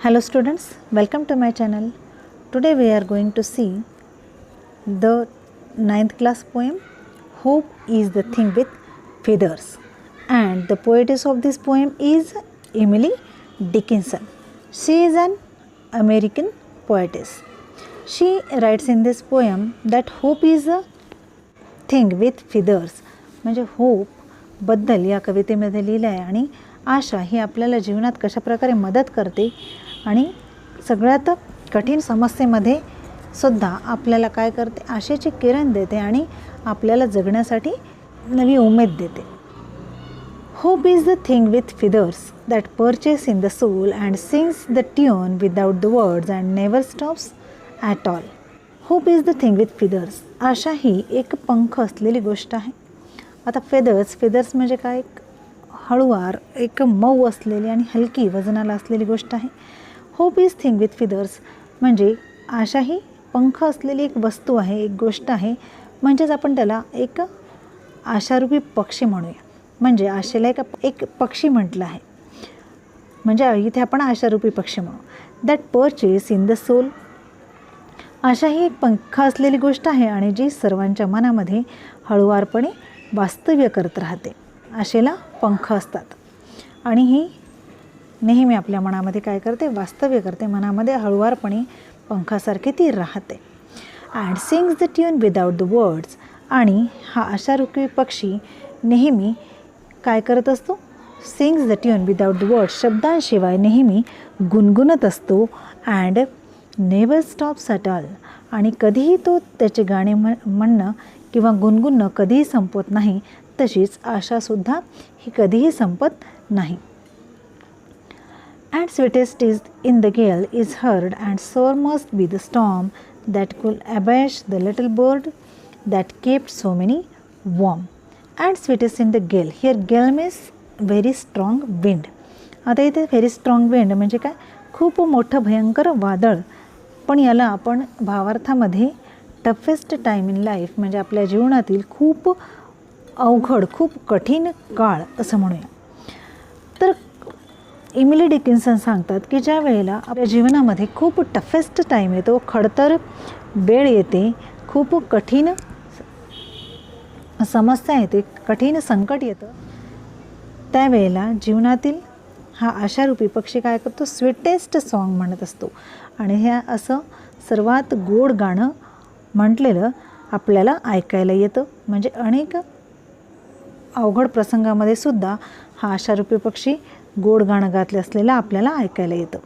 Hello students, welcome to my channel. Today we are going to see the 9th class poem Hope is the Thing with Feathers, and the poetess of this poem is Emily Dickinson. She is an American poetess. She writes in this poem that hope is a thing with feathers, म्हणजे hope बद्दल या कवितेमध्ये लिहिलं आहे. आणि आशा ही आपल्याला जीवनात कशाप्रकारे मदत करते आणि सगळ्यात कठीण समस्येमध्ये सुद्धा आपल्याला काय करते, आशेचे किरण देते आणि आपल्याला जगण्यासाठी नवी उमेद देते. Hope is the thing with feathers that perches in the soul and sings the tune without the words and never stops at all. Hope is the thing with feathers. आशा ही एक पंख असलेली गोष्ट आहे. आता फेदर्स म्हणजे काय, एक हळुवार, एक मऊ असलेली आणि हलकी वजनाला असलेली गोष्ट आहे. Hope is thing with feathers म्हणजे आशा ही पंख असलेली एक वस्तू आहे, एक गोष्ट आहे. म्हणजेच आपण त्याला एक आशारूपी पक्षी म्हणूया. म्हणजे आशेला एक पक्षी म्हटलं आहे, म्हणजे इथे आपण आशारूपी पक्षी म्हणू. That perches in the soul. आशा ही एक पंख असलेली गोष्ट आहे आणि जी सर्वांच्या मनामध्ये हळुवारपणे वास्तव्य करत राहते. आशेला पंख असतात आणि ही नेहमी आपल्या मनामध्ये काय करते, वास्तव्य करते. मनामध्ये हळुवारपणे पंखासारखे ती राहते. And sings the tune without the words. आणि हा आशारूपी पक्षी नेहमी काय करत असतो, sings the tune without the words, शब्दांशिवाय नेहमी गुणगुणत असतो. And never stops at all. आणि कधीही तो त्याचे गाणे म्हणणं किंवा गुणगुणणं कधीही संपत नाही. तशीच आशासुद्धा ही कधीही संपत नाही. And sweetest is in the gale is heard and sore must be the storm that could abash the little bird that kept so many warm. And sweetest in the gale. Here gale means very strong wind. आता इथे very strong wind म्हणजे काय, खूप मोठं भयंकर वादळ. पण याला आपण भावार्थामध्ये टफेस्ट टाईम इन लाईफ म्हणजे आपल्या जीवनातील खूप अवघड, खूप कठीण काळ असं म्हणूया. तर एमिली डिकिन्सन सांगतात की ज्या वेळेला आपल्या जीवनामध्ये खूप टफेस्ट टाईम येतो, खडतर वेळ येते, खूप कठीण समस्या येते, कठीण संकट येतं, त्यावेळेला जीवनातील हा आशारूपी पक्षी काय करतो, स्वीटेस्ट सॉन्ग म्हणत असतो. आणि ह्या असं सर्वात गोड गाणं म्हटलेलं आपल्याला ऐकायला येतं. म्हणजे अनेक अवघड प्रसंगामध्ये सुद्धा हा आशारूपी पक्षी गोड गाणं घातले असलेलं आपल्याला ऐकायला येतं.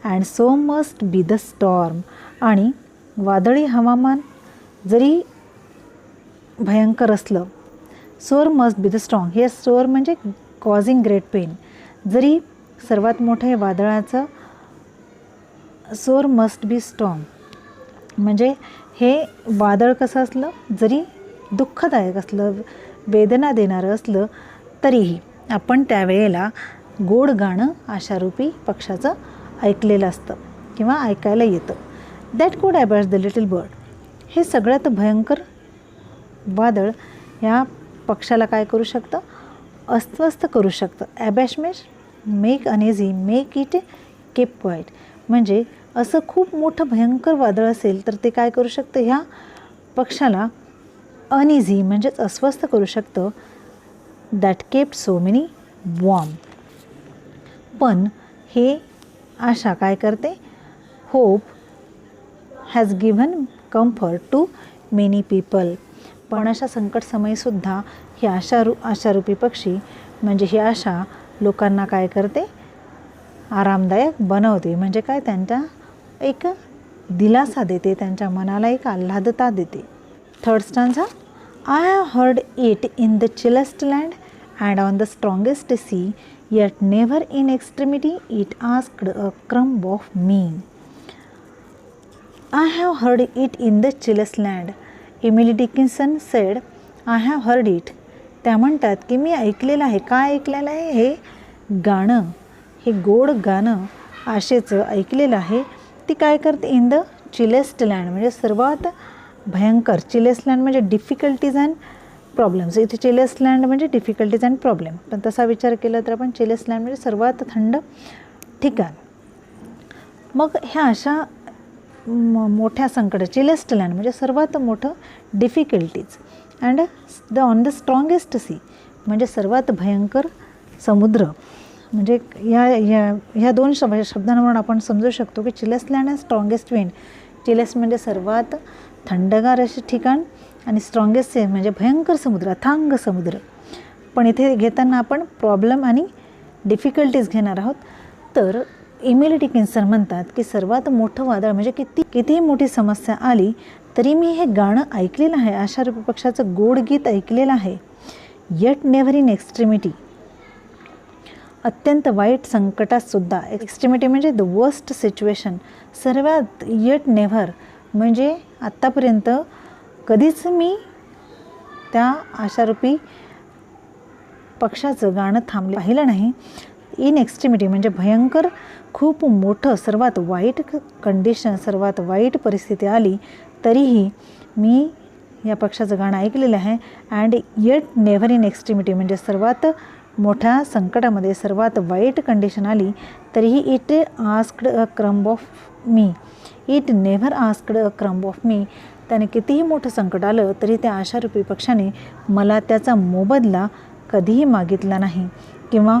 And so must be the storm. आणि वादळी हवामान जरी भयंकर असलं, sore must be the strong. हे सोअर म्हणजे कॉझिंग ग्रेट पेन. जरी सर्वात मोठे वादळाचं सोअर मस्ट बी स्ट्रॉंग म्हणजे हे वादळ कसं असलं, जरी दुःखदायक असलं, वेदना देणारं असलं, तरीही आपण त्यावेळेला गोड गाणं आशारूपी पक्षाचं ऐकलेलं असतं किंवा ऐकायला येतं. दॅट कुड अबॅश द लिटल बर्ड. हे सगळ्यात भयंकर वादळ ह्या पक्षाला काय करू शकतं, अस्वस्थ करू शकतं. Abash means make uneasy, make it keep quiet. म्हणजे असं खूप मोठं भयंकर वादळ असेल तर ते काय करू शकतं, ह्या पक्षाला अनइझी म्हणजेच अस्वस्थ करू शकतं. That kept so many warm. पण हे आशा काय करते, hope has given comfort to many people. पण अशा संकट समयीसुद्धा ही आशारूपी पक्षी म्हणजे ही आशा लोकांना काय करते, आरामदायक बनवते. म्हणजे काय, त्यांच्या एक दिलासा देते, त्यांच्या मनाला एक आल्हादता देते. Third stanza. I have heard it in the chillest land and on the strongest sea, yet never in extremity it asked a crumb of me. I have heard it in the chillest land. Emily Dickinson said I have heard it. त्या म्हणतात की मी ऐकलेलं आहे. काय ऐकलेलं आहे, हे गाणं, हे गोड गाणं आशेचं ऐकलेलं आहे. ती काय करते, इन द चिलेस्ट लँड म्हणजे सर्वात भयंकर. चिलेस्ट लँड म्हणजे डिफिकल्टीज अँड प्रॉब्लेम्स. इथे चिलेस्ट लँड म्हणजे डिफिकल्टीज अँड प्रॉब्लेम, पण तसा विचार केला तर आपण चिलेस्ट लँड म्हणजे सर्वात थंड ठिकाण. मग ह्या अशा मोठ्या संकट, चिलेस्ट लँड म्हणजे सर्वात मोठं difficulties, and on the strongest sea म्हणजे सर्वात भयंकर समुद्र. म्हणजे ह्या दोन शब्दांवरून आपण समजू शकतो की चिलेस्ट लँड अँड स्ट्रॉंगेस्ट विंड. चिलेस्ट म्हणजे सर्वात थंडगार असे ठिकाण आणि स्ट्रॉंगेस्ट म्हणजे भयंकर समुद्र, अथांग समुद्र. पण इथे घेताना आपण प्रॉब्लेम आणि डिफिकल्टीज घेणार आहोत. तर एमिली डिकिन्सन म्हणतात की सर्वात मोठं वादळ म्हणजे कितीही मोठी समस्या आली तरी मी हे गाणं ऐकलेलं आहे, आशारूपी पक्षाचं गोड गीत ऐकलेलं आहे. येट नेव्हर इन एक्स्ट्रीमिटी, अत्यंत वाईट संकटातसुद्धा, एक्स्ट्रीमिटी म्हणजे द वर्स्ट सिच्युएशन, सर्वात येट नेव्हर म्हणजे आत्तापर्यंत कधीच मी त्या आशारूपी पक्षाचं गाणं पाहिलं नाही. इन एक्स्ट्रीमिटी म्हणजे भयंकर, खूप मोठं, सर्वात वाईट कंडिशन, सर्वात वाईट परिस्थिती आली तरीही मी या पक्षाचं गाणं ऐकलेलं आहे. अँड येट नेव्हर इन एक्स्ट्रीमिटी म्हणजे सर्वात मोठ्या संकटामध्ये, सर्वात वाईट कंडिशन आली तरीही it asked a crumb of me. It never asked a crumb of मी. त्याने कितीही मोठं संकट आलं तरी त्या आशारूपी पक्षाने मला त्याचा मोबदला कधीही मागितला नाही. किंवा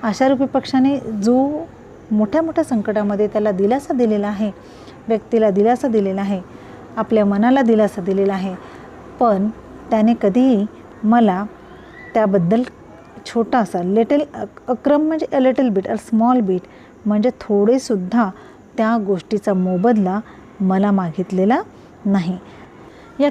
आशारूपी पक्षाने जो मोठ्या मोठ्या संकटामध्ये त्याला दिलासा दिलेला आहे, व्यक्तीला दिलासा दिलेला आहे, आपल्या मनाला दिलासा दिलेला आहे, पण त्याने कधीही मला त्याबद्दल छोटासा क्रम म्हणजे a little bit, a small bit म्हणजे थोडेसुद्धा त्या गोष्टीचा मोबदला मला मागितलेला नाही. या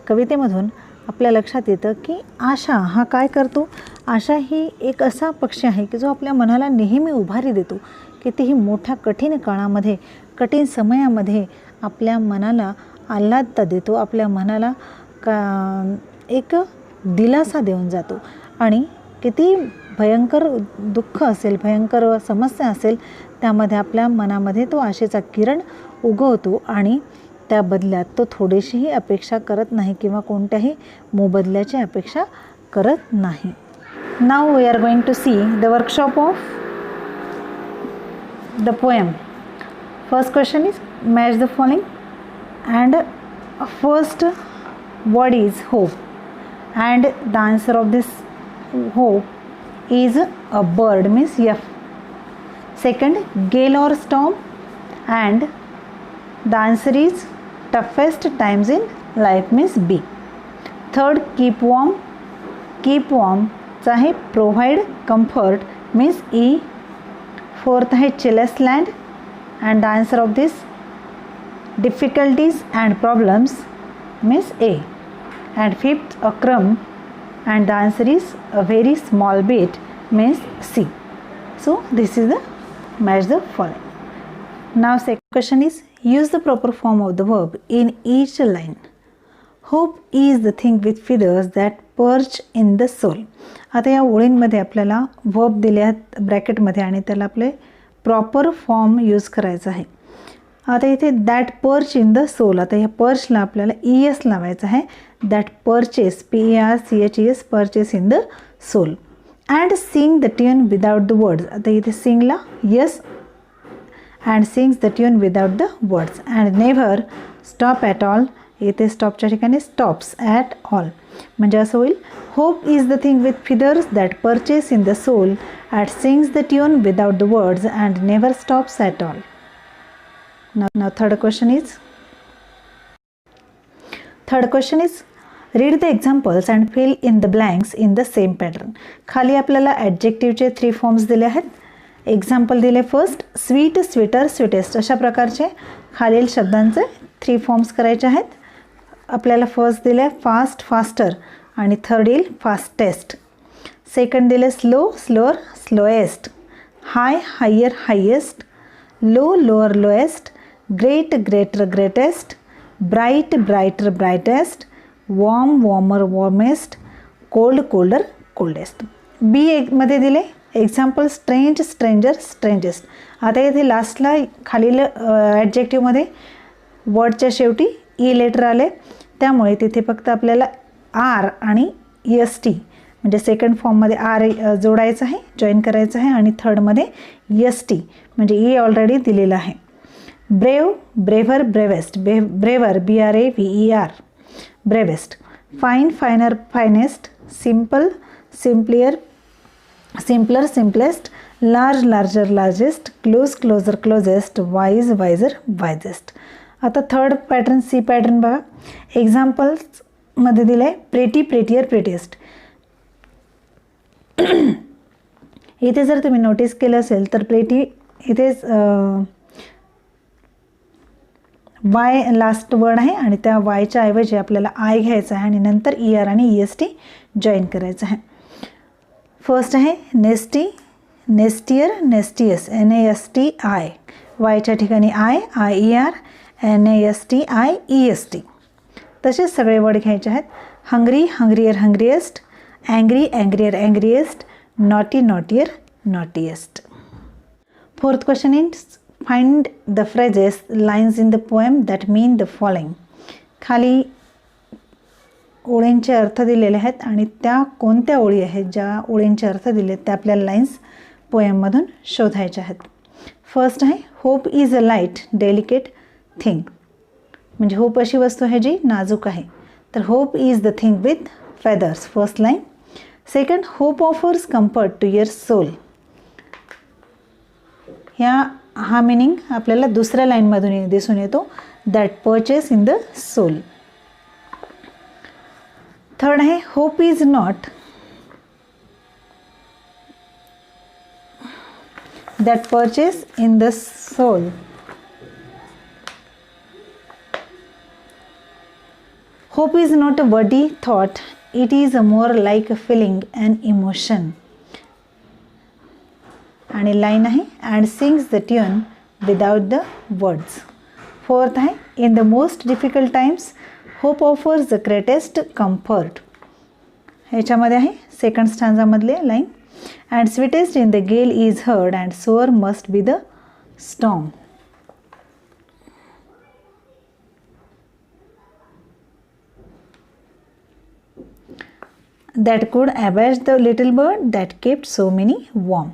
कवितेमधून आपल्या लक्षात येतं की आशा हा काय करतो. आशा ही एक असा पक्षी आहे की जो आपल्या मनाला नेहमी उभारी देतो. कितीही मोठ्या कठीण काळामध्ये, कठीण समयामध्ये आपल्या मनाला आल्हादता देतो, आपल्या मनाला एक दिलासा देऊन जातो. आणि किती भयंकर दुःख असेल, भयंकर समस्या असेल, त्यामध्ये आपल्या मनामध्ये तो आशेचा किरण उगवतो आणि त्या बदल्यात तो थोडीशीही अपेक्षा करत नाही किंवा कोणत्याही मोबदल्याची अपेक्षा करत नाही. Now we are going to see the workshop of the poem. First question is match the following and first word is hope, and the answer of this hope is a bird, means F. Second, gale or storm, and the answer is toughest times in life, means B. Third, keep warm चा आहे provide comfort, means E. Fourth आहे chillest land, and the answer of this difficulties and problems, means A. And fifth, a crumb, and the answer is a very small bit, means C. So this is the match the following. Now second question is use the proper form of the verb in each line. Hope is the thing with feathers that perch in the soul. आता या ओळींमध्ये आपल्याला verb दिले आहेत ब्रॅकेटमध्ये आणि त्याला आपले proper form use करायचा आहे. आता इथे that perch in the soul, आता ह्या पर्चला आपल्याला ES लावायचं आहे. That perches, PARCHES, perches in the soul. And sing the tune without the words, आता इथे सिंगला S, and sings the tune without the words. And never stop at all, इथे स्टॉपच्या ठिकाणी स्टॉप्स ॲट ऑल, म्हणजे असं होईल. Hope is the thing with feathers that perches in the soul, at sings the tune without the words, and never stops at all. Now third question is read the examples and fill in the blanks in the same pattern. खाली आपल्याला ॲडजेक्टिव्हचे 3 forms दिले आहेत. Example दिले first sweet, sweater, sweetest, अशा प्रकारचे खालील शब्दांचे 3 forms करायचे आहेत. आपल्याला फर्स्ट दिले फास्ट, फास्टर, आणि थर्ड येईल फास्टेस्ट. सेकंड दिले slow, slower, slowest, high, higher, highest, low, lower, lowest, great, greater, greatest, bright, brighter, brightest, warm, warmer, warmest, cold, colder, coldest. B मध्ये दिले एक्झाम्पल स्ट्रेंज, स्ट्रेंजर, स्ट्रेंजेस्ट. आता इथे लास्टला खालील ॲडजेक्टिव्हमध्ये वर्डच्या शेवटी ई लेटर आले, त्यामुळे तिथे फक्त आपल्याला आर आणि EST म्हणजे सेकंड फॉर्ममध्ये आर जोडायचं आहे, जॉईन करायचं आहे, आणि थर्डमध्ये एस टी म्हणजे ई ऑलरेडी दिलेलं आहे. Brave, braver, bravest, braver BRAVER bravest. Fine, finer, finest. Simple, simplier, simpler, simplest. Large, larger, largest. Close, closer, closest. Wise, wiser, wisest. आता थर्ड पॅटर्न सी पॅटर्न बघा. एक्झाम्पल्समध्ये दिलं आहे प्रेटी, प्रेटियर, प्रेटिएस्ट. इथे जर तुम्ही नोटीस केलं असेल तर प्रेटी इथेच वाय लास्ट वर्ड आहे आणि त्या वायच्या ऐवजी आपल्याला आय घ्यायचं आहे आणि नंतर ER आणि EST जॉईन करायचं आहे. फर्स्ट आहे नेस्टी, नेस्टियर, नेस्टियस. NASTI. वायच्या ठिकाणी IER, NASTI EST. तसेच सगळे वर्ड घ्यायचे आहेत. Hungry, hungrier, hungriest. Angry, angrier, angriest. Naughty, naughtier, naughtiest. Fourth question is find the phrases lines in the poem that mean the following. खाली ओळींचे अर्थ दिलेले आहेत आणि त्या कोणत्या ओळी आहेत ज्या ओळींचे अर्थ दिले त्या आपल्याला लाईन्स पोएममधून शोधायच्या आहेत. फर्स्ट आहे hope is a light delicate thing. म्हणजे होप अशी वस्तू आहे जी नाजूक आहे. तर hope is the thing with feathers. First line. Second, hope offers comfort to your soul. हा मिनिंग आपल्याला दुसऱ्या लाईनमधून दिसून येतो. That perches in the soul. Third आहे hope is not that perches in the soul. Hope is not a wordy thought, it is a more like a feeling and emotion. आणि line आहे and sings the tune without the words. Fourth आहे in the most difficult times hope offers the greatest comfort. ह्याच्यामध्ये आहे second स्टांजामधले line and sweetest in the gale is heard and sore must be the storm. That could abash the little bird that kept so many warm.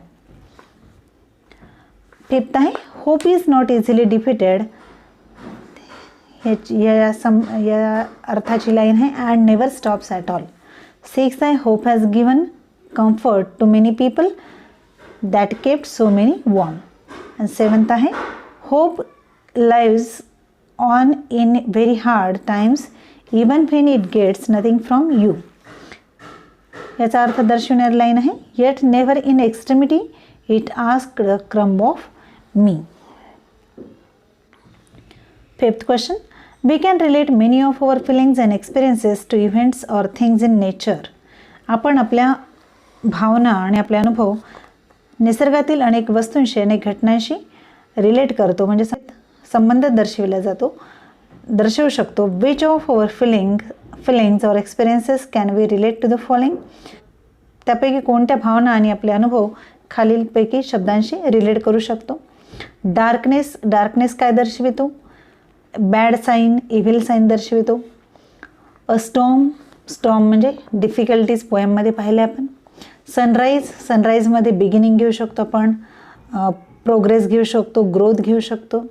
Fifth आहे hope is not easily defeated. या अर्थाची line आहे and never stops at all. Six आहे hope has given comfort to many people that kept so many warm. And seventh आहे hope lives on in very hard times even when it gets nothing from you. याचा अर्थ दर्शवणारी line आहे yet never in extremity it asked a crumb of me. Fifth question we can relate many of our feelings and experiences to events or things in nature. आपण आपल्या भावना आणि आपले अनुभव निसर्गातील अनेक वस्तूंशी अनेक घटनांशी रिलेट करतो म्हणजे संबंध दर्शवू शकतो. विच ऑफ अवर फिलिंग्स और experiences can we relate to the following. त्यापैकी कोणत्या भावना आणि आपले अनुभव खालीलपैकी शब्दांशी रिलेट करू शकतो. डार्कनेस काय दर्शवितो. बॅड साईन, इव्हिल साईन दर्शवितो. अ स्टॉर्म म्हणजे डिफिकल्टीज पोएममध्ये पाहिले आपण. सनराईजमध्ये बिगिनिंग घेऊ शकतो आपण, प्रोग्रेस घेऊ शकतो, ग्रोथ घेऊ शकतो.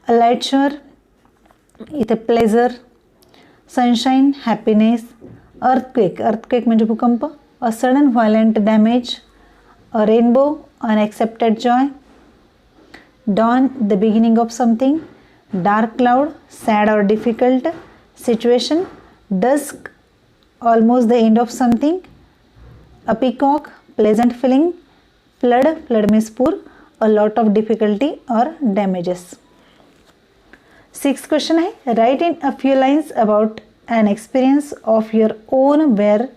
अ लाईट शोअर इथे प्लेजर. Sunshine happiness. अर्थक्वेक म्हणजे भूकंप. A sudden violent damage. A rainbow unexpected joy. Dawn the beginning of something. Dark cloud sad और difficult situation. Dusk almost the end of something. A peacock pleasant feeling. Flood means पूर. A lot of difficulty और damages. Sixth question है write in a few lines about an experience of your own where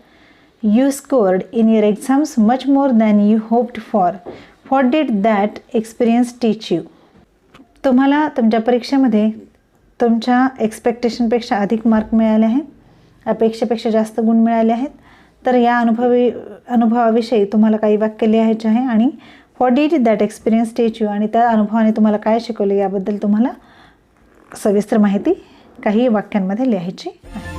you scored in your exams much more than you hoped for. What did that experience teach you. तुम्हाला तुमच्या परीक्षेमध्ये तुमच्या एक्सपेक्टेशनपेक्षा अधिक mark मिळाले आहेत, अपेक्षेपेक्षा जास्त गुण मिळाले आहेत. तर या अनुभवाविषयी तुम्हाला काही वाक्य लिहायचे आहे आणि what did that experience teach you आणि त्या अनुभवाने तुम्हाला काय शिकवले याबद्दल तुम्हाला सविस्तर माहिती काही वाक्यांमध्ये लिहायची आहे.